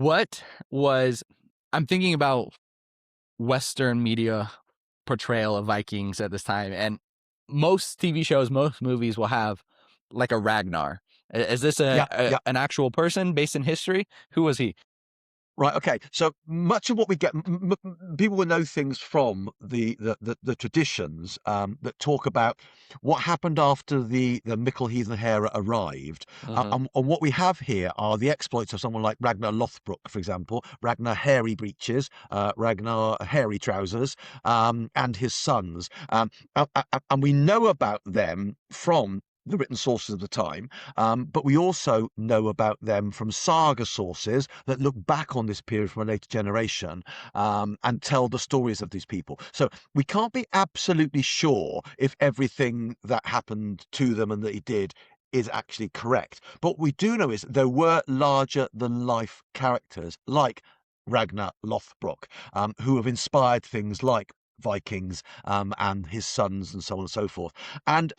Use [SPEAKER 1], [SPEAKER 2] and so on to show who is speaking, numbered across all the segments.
[SPEAKER 1] What was I'm thinking about Western media portrayal of Vikings at this time, and most TV shows, most movies will have like a Ragnar. Is this
[SPEAKER 2] Yeah, yeah.
[SPEAKER 1] an actual person based in history? Who was he?
[SPEAKER 2] Right. Okay. So much of what we get, people will know things from the traditions that talk about what happened after the Mickle Heathen Hera arrived,
[SPEAKER 1] Uh-huh.
[SPEAKER 2] and what we have here are the exploits of someone like Ragnar Lothbrok, for example, Ragnar Hairy Breeches, Ragnar Hairy Trousers, and his sons, and we know about them from the written sources of the time, but we also know about them from saga sources that look back on this period from a later generation, and tell the stories of these people. So we can't be absolutely sure if everything that happened to them and that he did is actually correct. But what we do know is there were larger than life characters like Ragnar Lothbrok, who have inspired things like Vikings, and his sons, and so on and so forth. And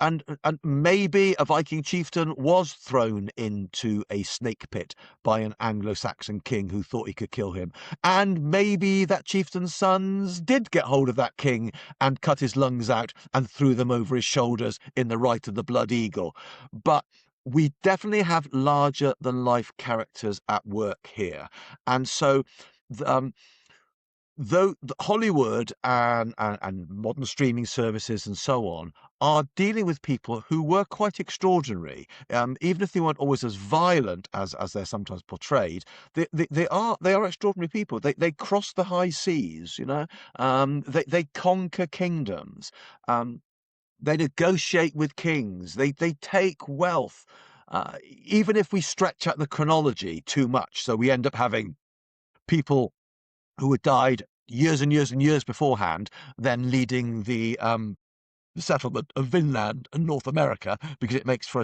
[SPEAKER 2] maybe a Viking chieftain was thrown into a snake pit by an Anglo-Saxon king who thought he could kill him. And maybe that chieftain's sons did get hold of that king and cut his lungs out and threw them over his shoulders in the rite of the Blood Eagle. But we definitely have larger than life characters at work here. And so, um, though Hollywood and modern streaming services and so on are dealing with people who were quite extraordinary, even if they weren't always as violent as they're sometimes portrayed, they are extraordinary people. They cross the high seas, they conquer kingdoms, um, they negotiate with kings, they take wealth. Even if we stretch out the chronology too much, so we end up having people who had died years and years and years beforehand, then leading the settlement of Vinland and North America, because it makes for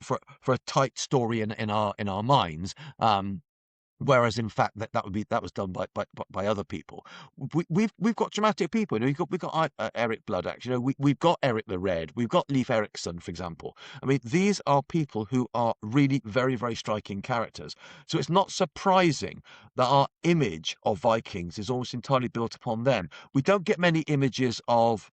[SPEAKER 2] for a tight story in our minds. Whereas in fact that was done by other people. We've got dramatic people. We've got Eric Blood. Actually, we've got Eric the Red. We've got Leif Erikson, for example. I mean, these are people who are really very, very striking characters. So it's not surprising that our image of Vikings is almost entirely built upon them. We don't get many images of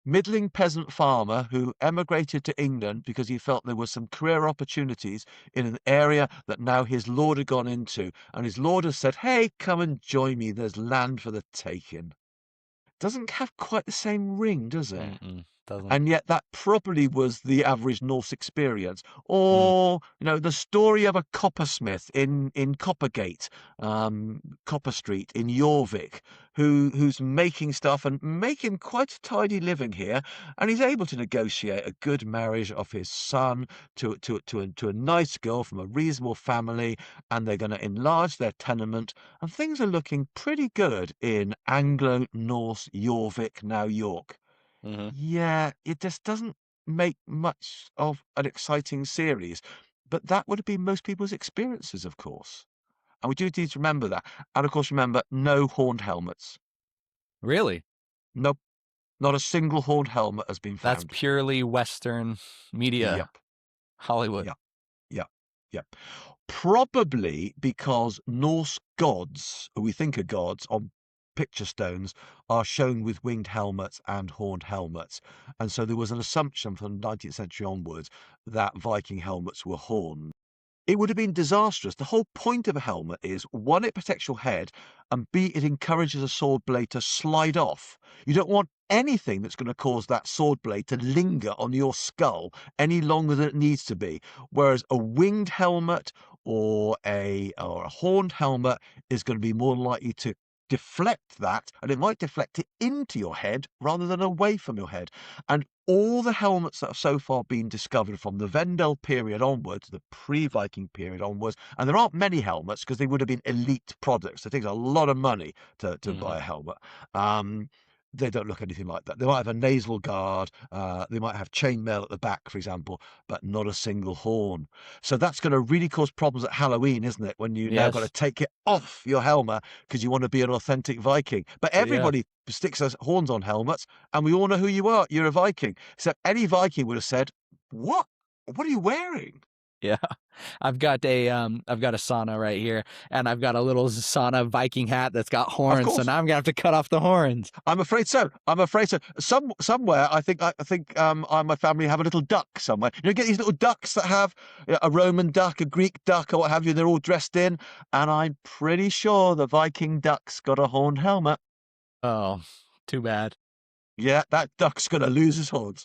[SPEAKER 2] middling peasant farmer who emigrated to England because he felt there were some career opportunities in an area that now his lord had gone into, and his lord has said, "Hey, come and join me, there's land for the taking." Doesn't have quite the same ring, does it?
[SPEAKER 1] Doesn't.
[SPEAKER 2] And yet that probably was the average Norse experience.
[SPEAKER 1] Mm.
[SPEAKER 2] Or, the story of a coppersmith in Coppergate, Copper Street in Jorvik, who's making stuff and making quite a tidy living here, and he's able to negotiate a good marriage of his son to a nice girl from a reasonable family, and they're going to enlarge their tenement, and things are looking pretty good in Anglo-Norse Jorvik, now York.
[SPEAKER 1] Hmm.
[SPEAKER 2] Yeah, it just doesn't make much of an exciting series, but that would have been most people's experiences, of course. And we do need to remember that. And of course, remember, no horned helmets.
[SPEAKER 1] Really?
[SPEAKER 2] Nope, not a single horned helmet has been
[SPEAKER 1] That's
[SPEAKER 2] found.
[SPEAKER 1] purely Western media,
[SPEAKER 2] Yep,
[SPEAKER 1] Hollywood.
[SPEAKER 2] yep, yep, yep. Probably because Norse gods, who we think are gods, on picture stones are shown with winged helmets and horned helmets. And so there was an assumption from the 19th century onwards that Viking helmets were horned. It would have been disastrous. The whole point of a helmet is, one, it protects your head, and B, it encourages a sword blade to slide off. You don't want anything that's going to cause that sword blade to linger on your skull any longer than it needs to be. Whereas a winged helmet or a horned helmet is going to be more likely to deflect that, and it might deflect it into your head rather than away from your head. And all the helmets that have so far been discovered from the Vendel period onwards, the pre-Viking period onwards, and there aren't many helmets because they would have been elite products. It takes a lot of money to
[SPEAKER 1] Hmm.
[SPEAKER 2] buy a helmet. They don't look anything like that. They might have a nasal guard, they might have chainmail at the back, for example, but not a single horn. So that's going to really cause problems at Halloween, isn't it? When you now got to
[SPEAKER 1] Yes.
[SPEAKER 2] take it off your helmet because you want to be an authentic Viking. But
[SPEAKER 1] Yeah.
[SPEAKER 2] everybody sticks those horns on helmets, and we all know who you are. You're a Viking. So any Viking would have said, "What? What are you wearing?"
[SPEAKER 1] Yeah. I've got a sauna right here, and I've got a little sauna Viking hat that's got
[SPEAKER 2] Of
[SPEAKER 1] horns, so
[SPEAKER 2] course.
[SPEAKER 1] now I'm gonna have to cut off the horns.
[SPEAKER 2] I'm afraid so. I'm afraid so. Somewhere, I and my family have a little duck somewhere. You know, get these little ducks that have a Roman duck, a Greek duck, or what have you. They're all dressed in, and I'm pretty sure the Viking duck's got a horned helmet.
[SPEAKER 1] Oh, too bad.
[SPEAKER 2] Yeah, that duck's gonna lose his horns.